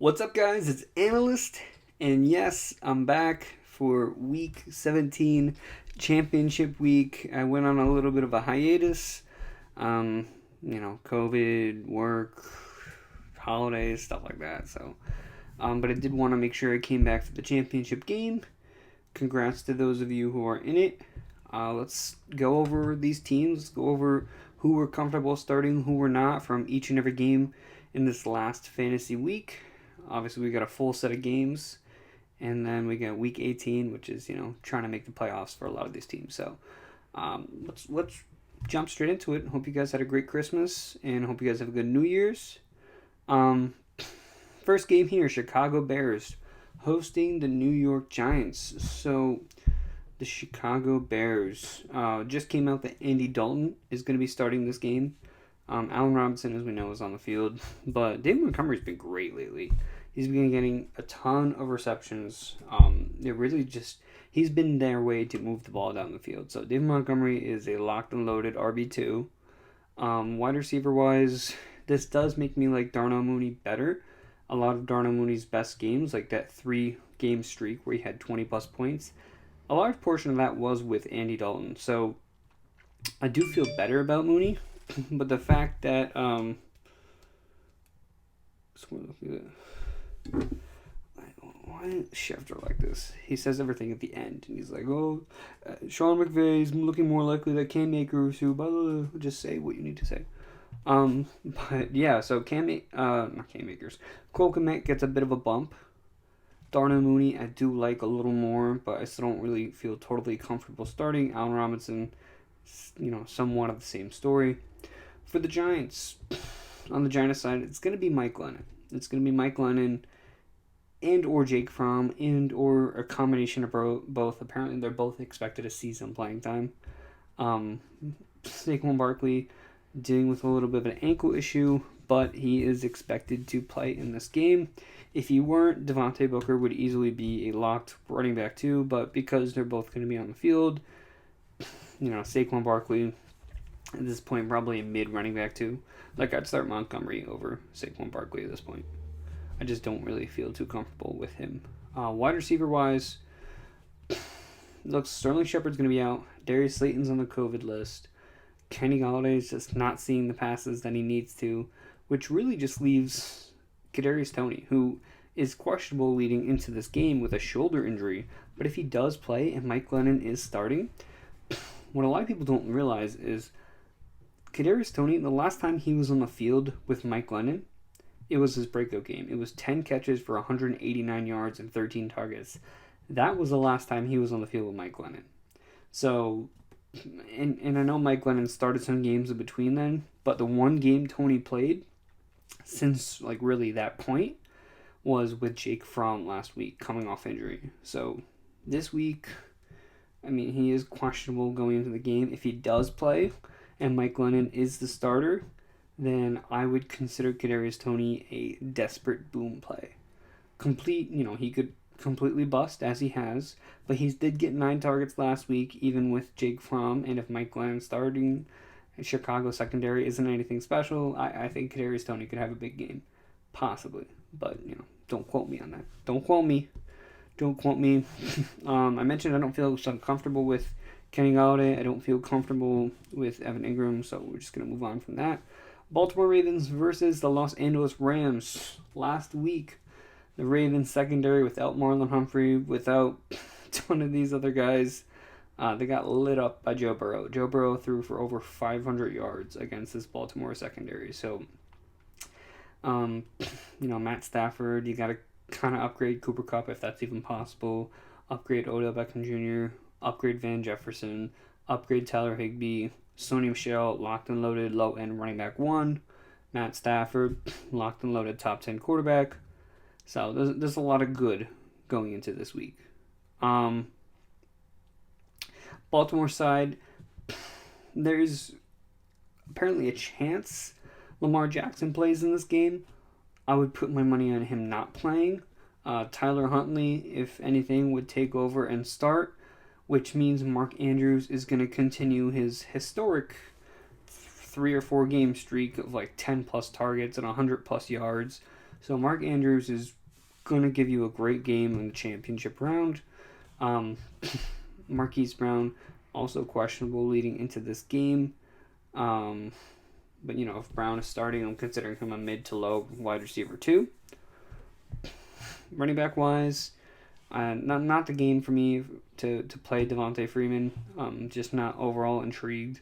What's up, guys? It's Analyst, and yes, I'm back for week 17, championship week. I went on a little bit of a hiatus. COVID, work, holidays, stuff like that. But I did want to make sure I came back for the championship game. Congrats to those of you who are in it. Let's go over these teams. Let's go over who we're comfortable starting, who we're not from each and every game in this last fantasy week. Obviously, we got a full set of games, and then we got week 18, which is trying to make the playoffs for a lot of these teams. So let's jump straight into it. Hope you guys had a great Christmas, and hope you guys have a good New Year's. First game here: Chicago Bears hosting the New York Giants. So the Chicago Bears just came out that Andy Dalton is going to be starting this game. Allen Robinson, as we know, is on the field, but David Montgomery's been great lately. He's been getting a ton of receptions. He's been their way to move the ball down the field. So David Montgomery is a locked and loaded RB2. Wide receiver wise, this does make me like Darnell Mooney better. A lot of Darnell Mooney's best games, like that 3-game streak where he had 20 plus points, a large portion of that was with Andy Dalton. So I do feel better about Mooney. But the fact that why is Schefter like this? He says everything at the end, and he's like, Sean McVay is looking more likely that Cam Akers, who blah, blah, blah, just say what you need to say. But yeah, so not Cam Akers, Cole Kmet gets a bit of a bump. Darnell Mooney, I do like a little more, but I still don't really feel totally comfortable starting. Allen Robinson, somewhat of the same story. For the Giants, on the Giants side, it's going to be Mike Glennon. It's going to be Mike Glennon and or Jake Fromm and or a combination of both. Apparently, they're both expected to see some playing time. Saquon Barkley dealing with a little bit of an ankle issue, but he is expected to play in this game. If he weren't, Devontae Booker would easily be a locked running back too, but because they're both going to be on the field, Saquon Barkley at this point probably a mid running back too. Like, I'd start Montgomery over Saquon Barkley at this point. I just don't really feel too comfortable with him. Wide receiver wise, looks Sterling Shepard's going to be out. Darius Slayton's on the COVID list. Kenny Galladay's just not seeing the passes that he needs to, which really just leaves Kadarius Toney, who is questionable leading into this game with a shoulder injury. But if he does play and Mike Glennon is starting, what a lot of people don't realize is Kadarius Toney, the last time he was on the field with Mike Glennon, it was his breakout game. It was 10 catches for 189 yards and 13 targets. That was the last time he was on the field with Mike Glennon. So, and I know Mike Glennon started some games in between then, but the one game Toney played since, really that point was with Jake Fromm last week, coming off injury. So, this week, he is questionable going into the game. If he does play and Mike Glennon is the starter, then I would consider Kadarius Toney a desperate boom play. He could completely bust, as he has, but he did get 9 targets last week, even with Jake Fromm, and if Mike Glennon starting, Chicago secondary isn't anything special, I think Kadarius Toney could have a big game. Possibly. But, don't quote me on that. Don't quote me. I mentioned I don't feel so comfortable with Kenny Galladay. I don't feel comfortable with Evan Ingram, so we're just going to move on from that. Baltimore Ravens versus the Los Angeles Rams. Last week, the Ravens secondary without Marlon Humphrey, without a ton of these other guys, they got lit up by Joe Burrow. Joe Burrow threw for over 500 yards against this Baltimore secondary. So, Matt Stafford, you got to kind of upgrade Cooper Kupp if that's even possible. Upgrade Odell Beckham Jr., upgrade Van Jefferson, upgrade Tyler Higbee, Sony Michel, locked and loaded low-end running back 1, Matt Stafford, locked and loaded top 10 quarterback. So there's a lot of good going into this week. Baltimore side, there's apparently a chance Lamar Jackson plays in this game. I would put my money on him not playing. Tyler Huntley, if anything, would take over and start, which means Mark Andrews is going to continue his historic 3 or 4 game streak of 10 plus targets and 100 plus yards. So Mark Andrews is going to give you a great game in the championship round. Um, Marquise Brown also questionable leading into this game. But if Brown is starting, I'm considering him a mid to low wide receiver 2. Running back wise, not the game for me to play Devontae Freeman. Just not overall intrigued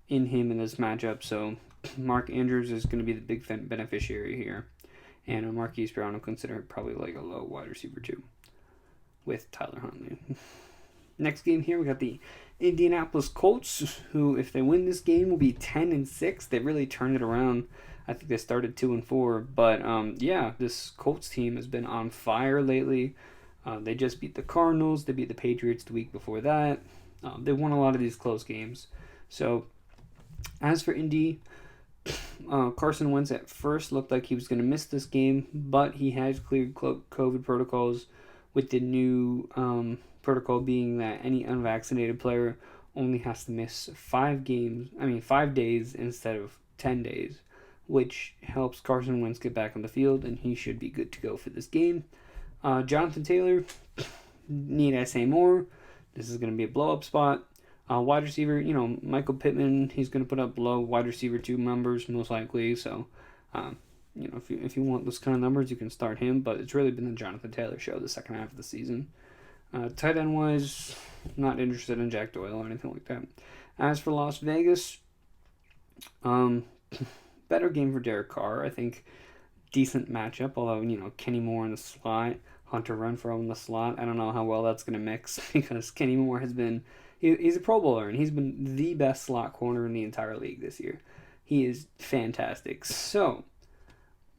in him in this matchup. So Mark Andrews is going to be the big beneficiary here. And Marquise Brown will consider probably like a low wide receiver 2 with Tyler Huntley. Next game here, we got the Indianapolis Colts, who, if they win this game, will be 10-6. They really turned it around. I think they started 2-4, but this Colts team has been on fire lately. They just beat the Cardinals. They beat the Patriots the week before that. They won a lot of these close games. So, as for Indy, Carson Wentz at first looked like he was going to miss this game, but he has cleared COVID protocols, with the new protocol being that any unvaccinated player only has to miss 5 days instead of 10 days, which helps Carson Wentz get back on the field, and he should be good to go for this game. Jonathan Taylor, need I say more? This is going to be a blow-up spot. Wide receiver, Michael Pittman, he's going to put up low wide receiver 2 numbers most likely. So, if you want those kind of numbers, you can start him. But it's really been the Jonathan Taylor show the second half of the season. Tight end wise, not interested in Jack Doyle or anything like that. As for Las Vegas, better game for Derek Carr. I think decent matchup. Although Kenny Moore in the slot, Hunter Renfrow in the slot. I don't know how well that's going to mix because Kenny Moore has been. He's a Pro Bowler, and he's been the best slot corner in the entire league this year. He is fantastic. So,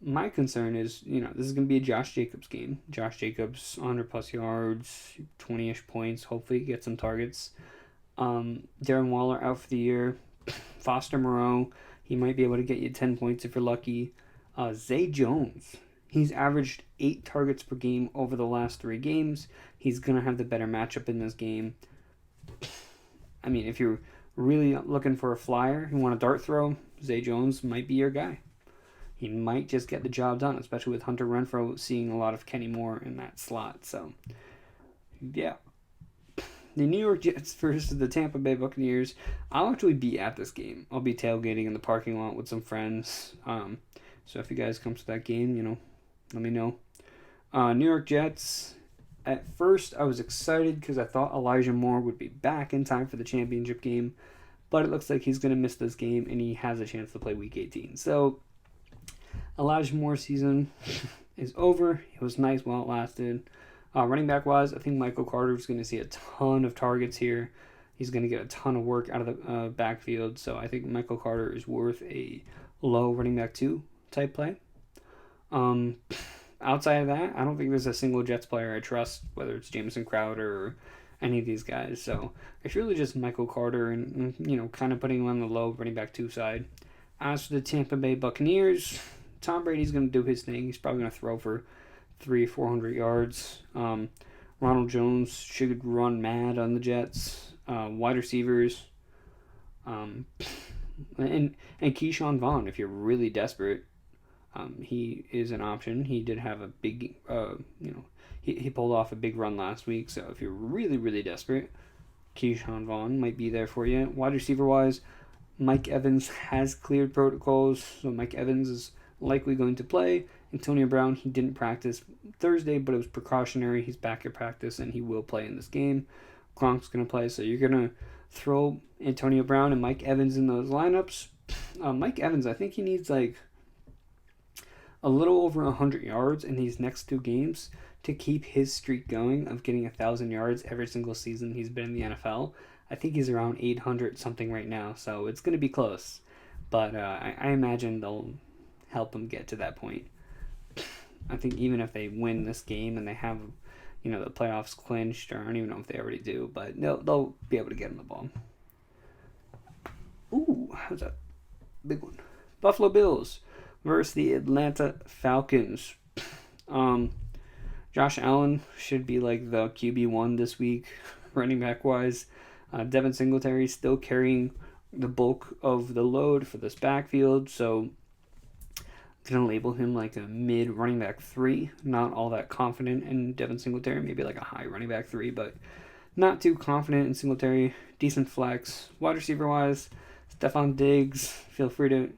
my concern is, this is going to be a Josh Jacobs game. Josh Jacobs, 100-plus yards, 20-ish points. Hopefully, get some targets. Darren Waller out for the year. Foster Moreau, he might be able to get you 10 points if you're lucky. Zay Jones, he's averaged 8 targets per game over the last 3 games. He's going to have the better matchup in this game. I mean, if you're really looking for a flyer, you want a dart throw, Zay Jones might be your guy. He might just get the job done, especially with Hunter Renfrow seeing a lot of Kenny Moore in that slot. So, yeah. The New York Jets versus the Tampa Bay Buccaneers. I'll actually be at this game. I'll be tailgating in the parking lot with some friends. So if you guys come to that game, let me know. New York Jets. At first, I was excited because I thought Elijah Moore would be back in time for the championship game, but it looks like he's going to miss this game, and he has a chance to play Week 18. So, Elijah Moore's season is over. It was nice while it lasted. Running back-wise, I think Michael Carter is going to see a ton of targets here. He's going to get a ton of work out of the backfield, so I think Michael Carter is worth a low running back 2 type play. Outside of that, I don't think there's a single Jets player I trust, whether it's Jamison Crowder or any of these guys. So it's really just Michael Carter and kind of putting him on the low running back 2 side. As for the Tampa Bay Buccaneers, Tom Brady's going to do his thing. He's probably going to throw for 300-400 yards. Ronald Jones should run mad on the Jets. Wide receivers. And Keyshawn Vaughn, if you're really desperate. He is an option. He did have a big, he pulled off a big run last week. So if you're really, really desperate, Keyshawn Vaughn might be there for you. Wide receiver-wise, Mike Evans has cleared protocols. So Mike Evans is likely going to play. Antonio Brown, he didn't practice Thursday, but it was precautionary. He's back at practice, and he will play in this game. Gronk's going to play. So you're going to throw Antonio Brown and Mike Evans in those lineups. Mike Evans, I think he needs a little over 100 yards in these next 2 games to keep his streak going of getting 1,000 yards every single season he's been in the NFL. I think he's around 800 something right now, so it's going to be close. But I imagine they'll help him get to that point. I think even if they win this game and they have, the playoffs clinched, or I don't even know if they already do, but they'll be able to get him the ball. Ooh, how's that? Big one. Buffalo Bills versus the Atlanta Falcons. Josh Allen should be like the QB1 this week, running back wise. Devin Singletary still carrying the bulk of the load for this backfield, so gonna label him like a mid running back 3. Not all that confident in Devin Singletary. Maybe like a high running back 3, but not too confident in Singletary. Decent flex. Wide receiver wise, Stephon Diggs. Feel free to,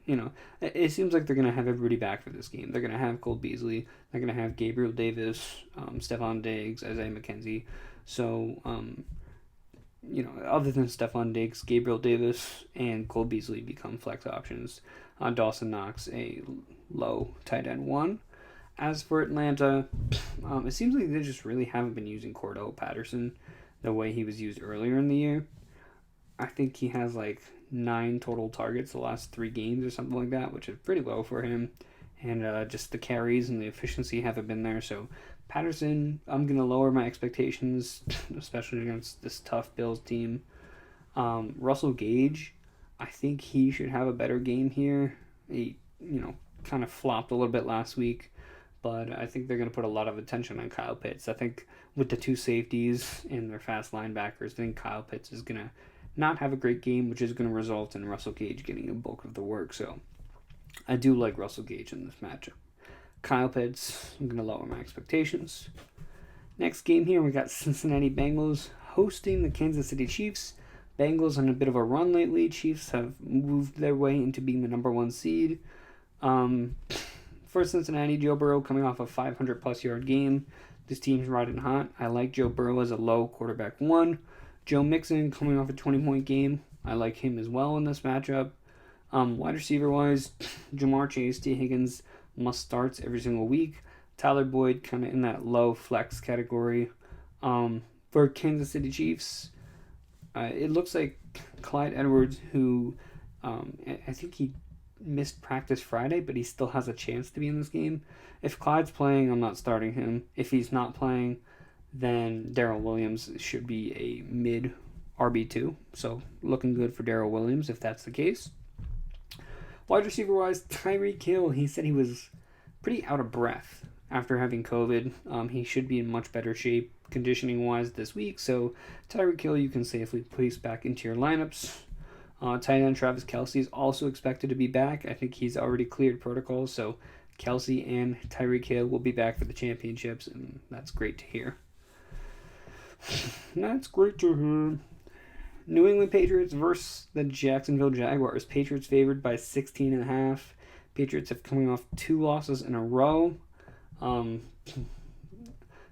it seems like they're going to have everybody back for this game. They're going to have Cole Beasley. They're going to have Gabriel Davis, Stephon Diggs, Isaiah McKenzie. So, other than Stephon Diggs, Gabriel Davis and Cole Beasley become flex options. Dawson Knox, a low tight end 1. As for Atlanta, it seems like they just really haven't been using Cordell Patterson the way he was used earlier in the year. I think he has like 9 total targets the last 3 games or something like that, which is pretty low for him. And just the carries and the efficiency haven't been there. So Patterson, I'm going to lower my expectations, especially against this tough Bills team. Russell Gage, I think he should have a better game here. He, kind of flopped a little bit last week, but I think they're going to put a lot of attention on Kyle Pitts. I think with the 2 safeties and their fast linebackers, I think Kyle Pitts is going to not have a great game, which is going to result in Russell Gage getting a bulk of the work. So I do like Russell Gage in this matchup. Kyle Pitts, I'm going to lower my expectations. Next game here, we got Cincinnati Bengals hosting the Kansas City Chiefs. Bengals on a bit of a run lately. Chiefs have moved their way into being the number 1 seed. For Cincinnati, Joe Burrow coming off a 500-plus yard game. This team's riding hot. I like Joe Burrow as a low quarterback 1. Joe Mixon coming off a 20-point game. I like him as well in this matchup. Wide receiver-wise, Jamar Chase, T. Higgins must starts every single week. Tyler Boyd kind of in that low flex category. For Kansas City Chiefs, it looks like Clyde Edwards, who I think he missed practice Friday, but he still has a chance to be in this game. If Clyde's playing, I'm not starting him. If he's not playing, then Darrell Williams should be a mid RB2. So looking good for Darrell Williams if that's the case. Wide receiver wise, Tyreek Hill, he said he was pretty out of breath after having COVID. He should be in much better shape conditioning wise this week. So Tyreek Hill you can safely place back into your lineups. Tight end Travis Kelce is also expected to be back. I think he's already cleared protocol. So Kelce and Tyreek Hill will be back for the championships, and that's great to hear. That's great to hear. New England Patriots versus the Jacksonville Jaguars. Patriots favored by 16.5. Patriots have coming off 2 losses in a row.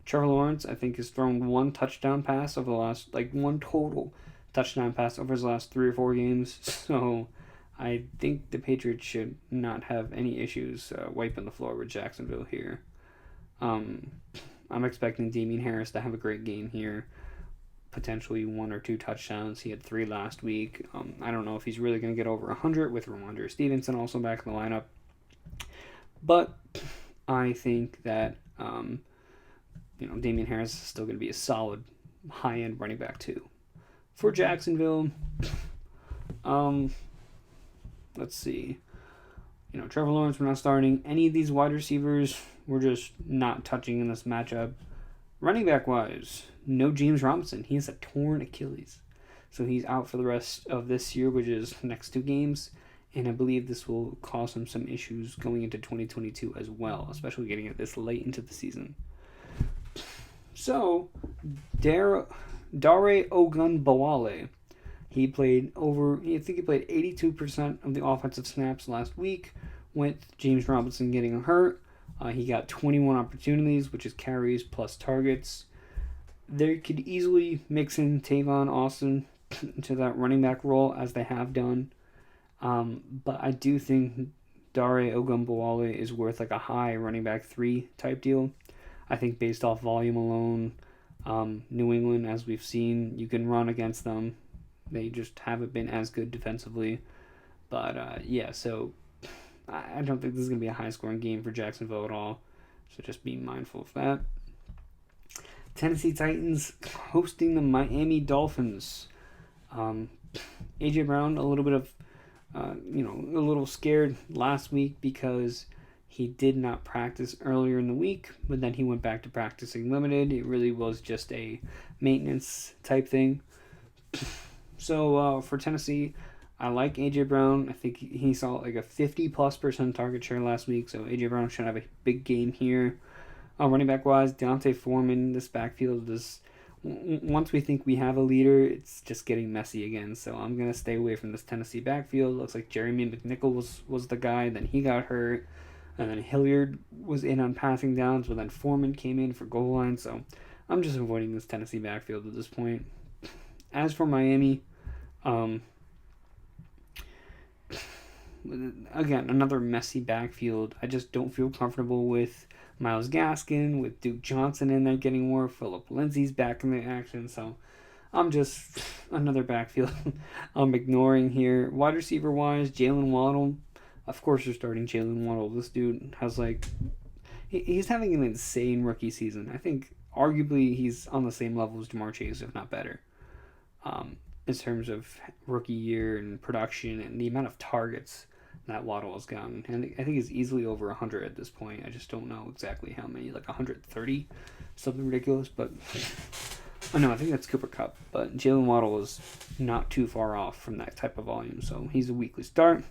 Trevor Lawrence, I think, has thrown 1 touchdown pass over the last, 1 total touchdown pass over his last 3 or 4 games. So I think the Patriots should not have any issues wiping the floor with Jacksonville here. I'm expecting Damian Harris to have a great game here. Potentially 1 or 2 touchdowns. He had 3 last week. I don't know if he's really going to get over 100 with Ramondre Stevenson also back in the lineup. But I think that Damian Harris is still going to be a solid high-end running back too. For Jacksonville, let's see. Trevor Lawrence, we're not starting. Any of these wide receivers, we're just not touching in this matchup. Running back wise, no James Robinson. He has a torn Achilles. So he's out for the rest of this year, which is next 2 games. And I believe this will cause him some issues going into 2022 as well, especially getting it this late into the season. So, Dare Ogunbowale, he played 82% of the offensive snaps last week, with James Robinson getting hurt. He got 21 opportunities, which is carries plus targets. They could easily mix in Tavon Austin into that running back role, as they have done. But I do think Dare Ogunbowale is worth a high running back 3 type deal. I think based off volume alone, New England, as we've seen, you can run against them. They just haven't been as good defensively. But, so I don't think this is going to be a high-scoring game for Jacksonville at all. So just be mindful of that. Tennessee Titans hosting the Miami Dolphins. A.J. Brown, a little bit of, a little scared last week because he did not practice earlier in the week, but then he went back to practicing limited. It really was just a maintenance type thing. So for Tennessee, I like AJ Brown. I think he saw like a 50+% target share last week, so AJ Brown should have a big game here. Running back wise, D'Onta Foreman. This backfield is, once we think we have a leader, it's just getting messy again. So I'm gonna stay away from this Tennessee backfield. Looks like Jeremy McNichol was the guy. Then he got hurt, and then Hilliard was in on passing downs, but then Foreman came in for goal line. So I'm just avoiding this Tennessee backfield at this point. As for Miami, again, another messy backfield. I just don't feel comfortable with Myles Gaskin, with Duke Johnson in there getting more. Phillip Lindsay's back in the action, so I'm just another backfield I'm ignoring here. Wide receiver wise, Jalen Waddle. Of course, you're starting Jalen Waddle. This dude has he's having an insane rookie season. I think arguably he's on the same level as Ja'Marr Chase, if not better, in terms of rookie year and production and the amount of targets that Waddle has gotten. And I think he's easily over 100 at this point. I just don't know exactly how many, like 130, something ridiculous. But no, I think that's Cooper Kupp. But Jalen Waddle is not too far off from that type of volume, so he's a weekly start.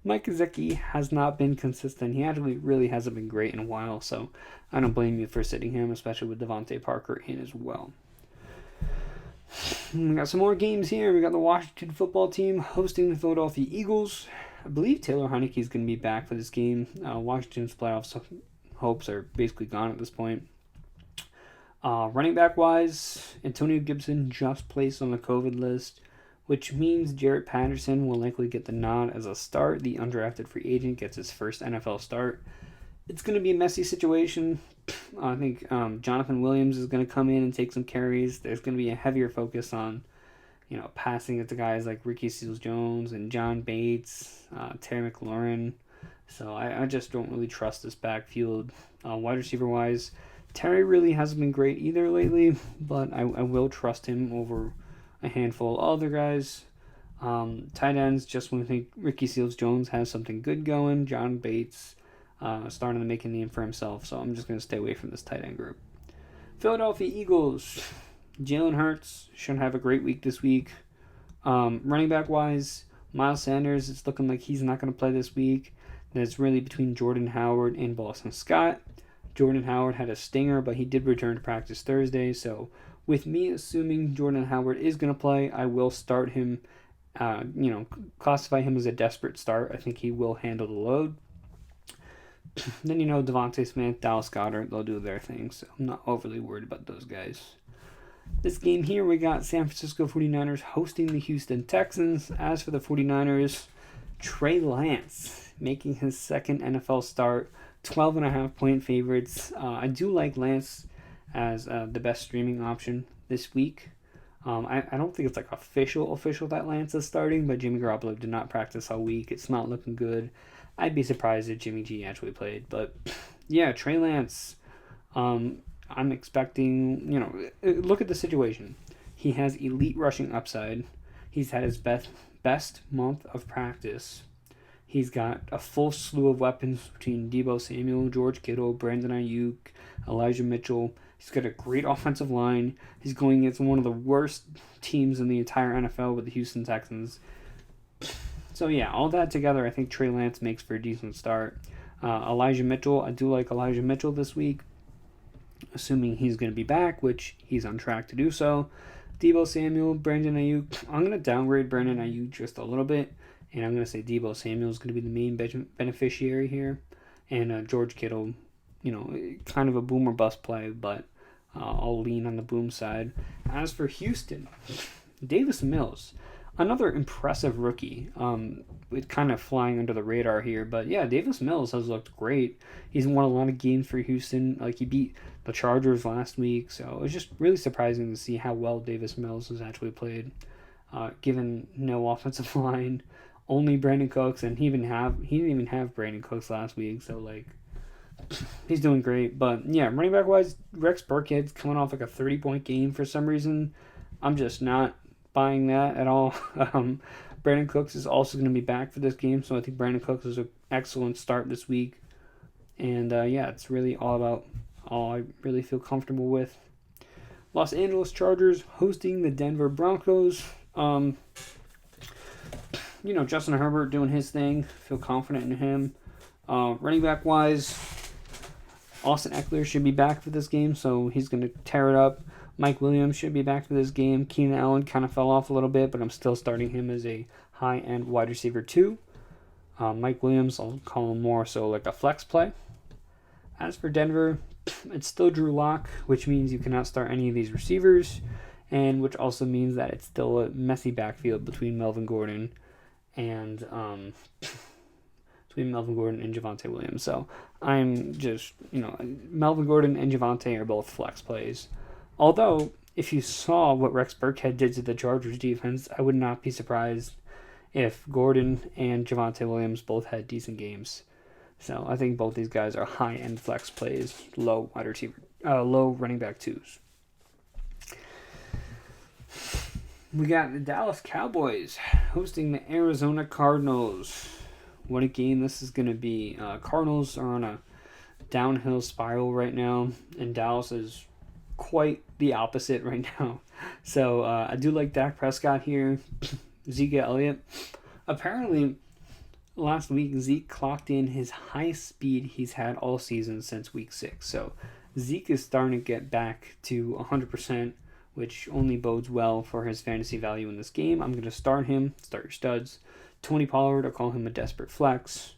Mike Gesicki has not been consistent. He actually really hasn't been great in a while, so I don't blame you for sitting him, especially with Devontae Parker in as well. We got some more games here. We got the Washington football team hosting the Philadelphia Eagles. I believe Taylor Heinicke is going to be back for this game. Washington's playoff hopes are basically gone at this point. Running back wise, Antonio Gibson just placed on the COVID list, which means Jarrett Patterson will likely get the nod as a start. The undrafted free agent gets his first NFL start. It's going to be a messy situation. I think Jonathan Williams is going to come in and take some carries. There's going to be a heavier focus on, passing it to guys like Ricky Seals-Jones and John Bates, Terry McLaurin. So I just don't really trust this backfield. Wide receiver-wise, Terry really hasn't been great either lately, but I will trust him over a handful of other guys. Tight ends, just when I think Ricky Seals-Jones has something good going. John Bates starting to make a name for himself, so I'm just going to stay away from this tight end group. Philadelphia Eagles, Jalen Hurts should have a great week this week. Running back wise, Miles Sanders, it's looking like he's not going to play this week. And it's really between Jordan Howard and Boston Scott. Jordan Howard had a stinger, but he did return to practice Thursday, so with me assuming Jordan Howard is going to play, I will start him, classify him as a desperate start. I think he will handle the load. Then, Devontae Smith, Dallas Goedert, they'll do their thing, so I'm not overly worried about those guys. This game here, we got San Francisco 49ers hosting the Houston Texans. As for the 49ers, Trey Lance making his second NFL start, 12.5-point favorites. I do like Lance as the best streaming option this week. I don't think it's official that Lance is starting, but Jimmy Garoppolo did not practice all week. It's not looking good. I'd be surprised if Jimmy G actually played. But, yeah, Trey Lance, I'm expecting, look at the situation. He has elite rushing upside. He's had his best month of practice. He's got a full slew of weapons between Deebo Samuel, George Kittle, Brandon Ayuk, Elijah Mitchell. He's got a great offensive line. He's going against one of the worst teams in the entire NFL with the Houston Texans. So, yeah, all that together, I think Trey Lance makes for a decent start. Elijah Mitchell, I do like Elijah Mitchell this week, assuming he's going to be back, which he's on track to do so. Deebo Samuel, Brandon Ayuk. I'm going to downgrade Brandon Ayuk just a little bit, and I'm going to say Deebo Samuel is going to be the main beneficiary here. And George Kittle, kind of a boom or bust play, but I'll lean on the boom side. As for Houston, Davis Mills, another impressive rookie. With kind of flying under the radar here, but yeah, Davis Mills has looked great. He's won a lot of games for Houston. He beat the Chargers last week, so it was just really surprising to see how well Davis Mills has actually played. Given no offensive line, only Brandon Cooks, and he didn't even have Brandon Cooks last week, so he's doing great. But yeah, running back wise, Rex Burkhead's coming off a 30-point game for some reason. I'm just not buying that at all. Brandon Cooks is also going to be back for this game, so I think Brandon Cooks is an excellent start this week. And it's really all I really feel comfortable with. Los Angeles Chargers hosting the Denver Broncos. Justin Herbert doing his thing. Feel confident in him. Running back wise, Austin Eckler should be back for this game, so he's going to tear it up. Mike Williams should be back for this game. Keenan Allen kind of fell off a little bit, but I'm still starting him as a high-end wide receiver 2. Mike Williams, I'll call him more so like a flex play. As for Denver, it's still Drew Lock, which means you cannot start any of these receivers, and which also means that it's still a messy backfield between Melvin Gordon and Javonte Williams. So I'm just, Melvin Gordon and Javonte are both flex plays. Although, if you saw what Rex Burkhead did to the Chargers defense, I would not be surprised if Gordon and Javonte Williams both had decent games. So I think both these guys are high-end flex plays, low running back 2s. We got the Dallas Cowboys hosting the Arizona Cardinals. What a game this is going to be. Cardinals are on a downhill spiral right now, and Dallas is quite the opposite right now. So I do like Dak Prescott here. Zeke Elliott. Apparently, last week, Zeke clocked in his highest speed he's had all season since week 6. So Zeke is starting to get back to 100%, which only bodes well for his fantasy value in this game. I'm going to start him. Start your studs. Tony Pollard, I'll call him a desperate flex.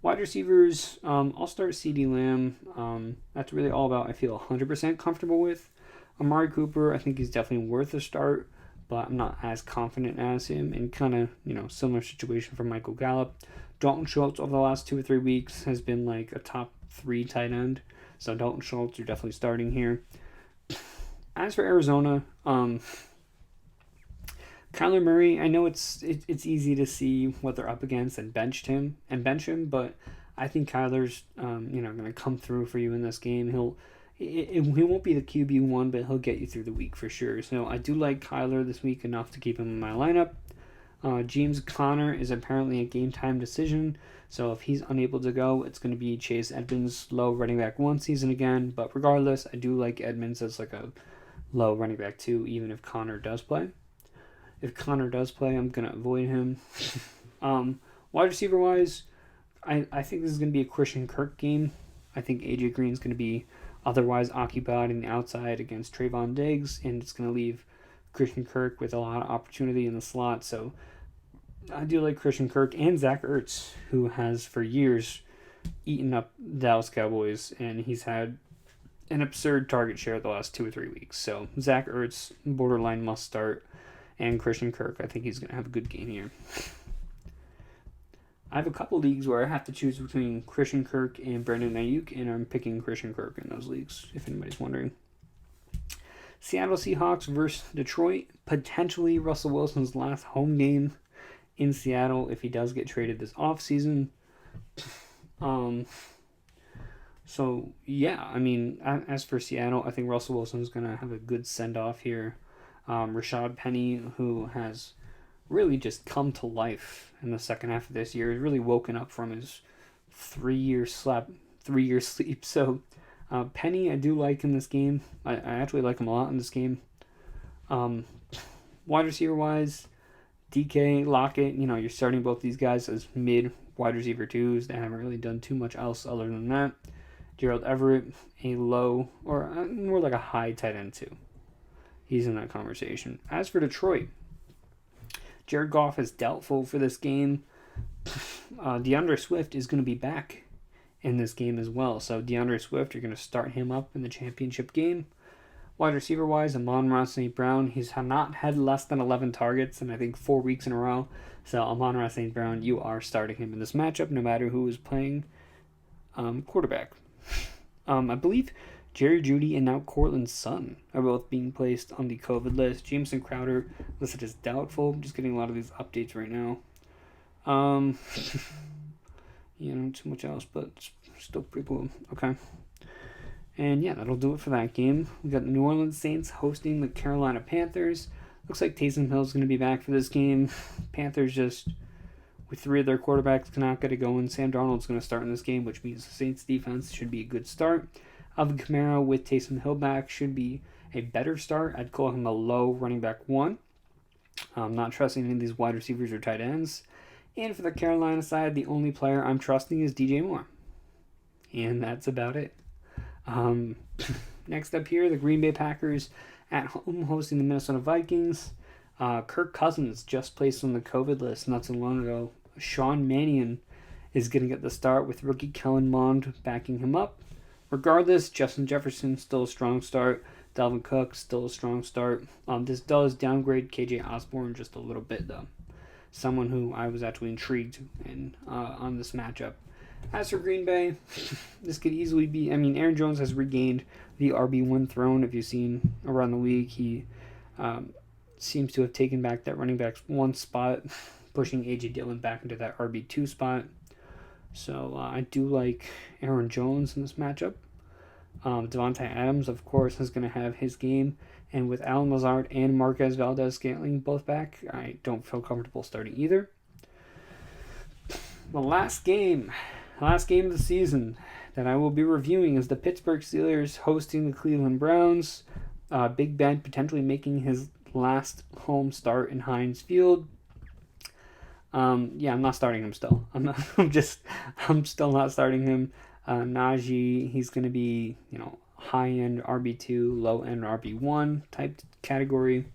Wide receivers, I'll start CeeDee Lamb. That's really all about I feel 100% comfortable with. Amari Cooper, I think he's definitely worth a start, but I'm not as confident as him. And kind of, similar situation for Michael Gallup. Dalton Schultz over the last 2 or 3 weeks has been like a top 3 tight end. So Dalton Schultz, you're definitely starting here. As for Arizona, Kyler Murray, I know it's easy to see what they're up against and bench him, but I think Kyler's going to come through for you in this game. He won't be the QB1, but he'll get you through the week for sure. So I do like Kyler this week enough to keep him in my lineup. James Conner is apparently a game time decision, so if he's unable to go, it's going to be Chase Edmonds, low running back 1 season again. But regardless, I do like Edmonds as like a low running back 2, even if Conner does play. If Conner does play, I'm going to avoid him. Wide receiver wise, I think this is going to be a Christian Kirk game. I think AJ Green's going to be otherwise occupied in the outside against Trayvon Diggs, and it's going to leave Christian Kirk with a lot of opportunity in the slot. So I do like Christian Kirk and Zach Ertz, who has for years eaten up Dallas Cowboys, and he's had an absurd target share the last 2 or 3 weeks. So Zach Ertz, borderline must start, and Christian Kirk, I think he's going to have a good game here. I have a couple leagues where I have to choose between Christian Kirk and Brandon Ayuk, and I'm picking Christian Kirk in those leagues, if anybody's wondering. Seattle Seahawks versus Detroit. Potentially Russell Wilson's last home game in Seattle if he does get traded this offseason. So, yeah, I mean, as for Seattle, I think Russell Wilson's going to have a good send-off here. Rashad Penny, who has really just come to life in the second half of this year, has really woken up from his 3-year sleep. So, Penny, I do like in this game. I actually like him a lot in this game. Wide receiver-wise, DK, Lockett, you're starting both these guys as mid wide receiver 2s. They haven't really done too much else other than that. Gerald Everett, a low, or more like a high tight end 2. He's in that conversation. As for Detroit, Jared Goff is doubtful for this game. DeAndre Swift is going to be back in this game as well. So DeAndre Swift, you're going to start him up in the championship game. Wide receiver-wise, Amon-Ra St. Brown, he's not had less than 11 targets in, I think, 4 weeks in a row. So Amon-Ra St. Brown, you are starting him in this matchup, no matter who is playing quarterback. I believe Jerry Jeudy and now Cortland Sutton are both being placed on the COVID list. Jameson Crowder listed as doubtful. I'm just getting a lot of these updates right now. Not too much else, but still pretty cool. Okay. And yeah, that'll do it for that game. We got the New Orleans Saints hosting the Carolina Panthers. Looks like Taysom Hill's going to be back for this game. Panthers just, with 3 of their quarterbacks, cannot get it going. Sam Darnold's going to start in this game, which means the Saints defense should be a good start. Alvin Kamara with Taysom Hill back should be a better start. I'd call him a low running back 1. I'm not trusting any of these wide receivers or tight ends. And for the Carolina side, the only player I'm trusting is DJ Moore. And that's about it. Next up here, the Green Bay Packers at home hosting the Minnesota Vikings. Kirk Cousins just placed on the COVID list not so long ago. Sean Mannion is going to get the start with rookie Kellen Mond backing him up. Regardless, Justin Jefferson still a strong start. Dalvin Cook still a strong start. This does downgrade KJ Osborne just a little bit though. Someone who I was actually intrigued in on this matchup. As for Green Bay, this could easily be... I mean, Aaron Jones has regained the RB1 throne. If you've seen around the league, he seems to have taken back that running back's one spot, pushing A.J. Dillon back into that RB2 spot. So I do like Aaron Jones in this matchup. Devontae Adams, of course, is going to have his game. And with Allen Lazard and Marquez Valdes-Scantling both back, I don't feel comfortable starting either. The last game of the season that I will be reviewing is the Pittsburgh Steelers hosting the Cleveland Browns. Big Ben potentially making his last home start in Heinz Field. I'm not starting him still. I'm still not starting him. Najee, he's going to be, high-end RB2, low-end RB1 type category.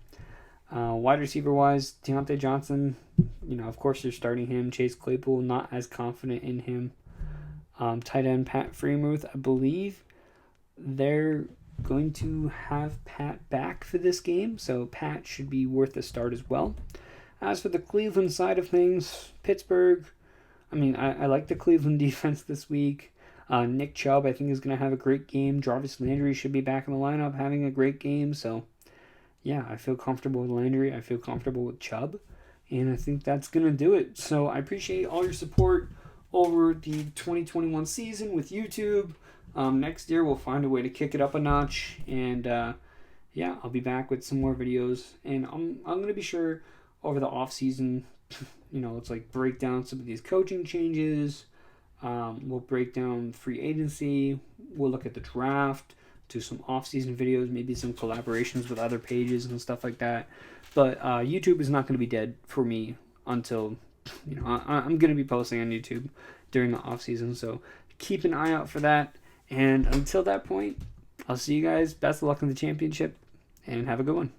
Wide receiver-wise, Deontay Johnson, of course you're starting him. Chase Claypool, not as confident in him. Tight end Pat Freiermuth, I believe they're going to have Pat back for this game, so Pat should be worth a start as well. As for the Cleveland side of things, Pittsburgh, I like the Cleveland defense this week. Nick Chubb, I think, is going to have a great game. Jarvis Landry should be back in the lineup having a great game. So, yeah, I feel comfortable with Landry. I feel comfortable with Chubb. And I think that's going to do it. So I appreciate all your support over the 2021 season with YouTube. Next year, we'll find a way to kick it up a notch. And, I'll be back with some more videos. And I'm going to be sure over the off season, let's break down some of these coaching changes. We'll break down free agency. We'll look at the draft, do some off-season videos, maybe some collaborations with other pages and stuff like that. But YouTube is not going to be dead for me until, I'm going to be posting on YouTube during the off-season. So keep an eye out for that. And until that point, I'll see you guys. Best of luck in the championship, and have a good one.